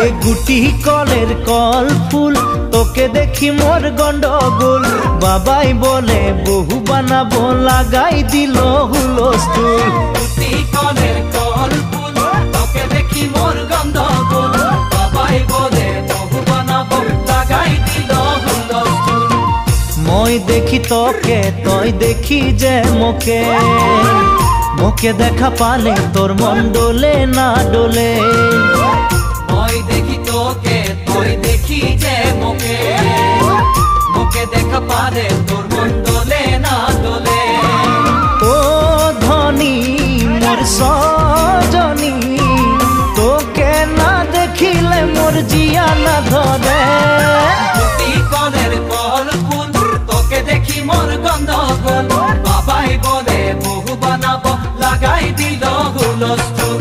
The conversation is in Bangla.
এ গুটি কলের কল ফুল তোকে দেখি মোর গন্ডগোল বাবাই বলে বহু বানাবো লাগাই দিল হুলস্থুল গুটি কলের কল ফুল তোকে দেখি মোর গন্ডগোল বাবাই বলে বহু বানাবো লাগাই দিল হুলস্থুল মই দেখি তোকে তই দেখি যে মোকে মোকে দেখা পালে তোর মন ডোলে না ডোলে মই দেখি তোকে তুই দেখি যে মোকে মোকে দেখা পারে তোর মন দোলে না দোলে ও ধনী মোর সজনী তোকে না দেখিলে মোর জিয়া না ধরে গুটি কলের কল ফুল তোকে দেখি মোর গন্ডগোল বাবাই বলে বহু বানাবো লাগাই দিল হুলস্থুল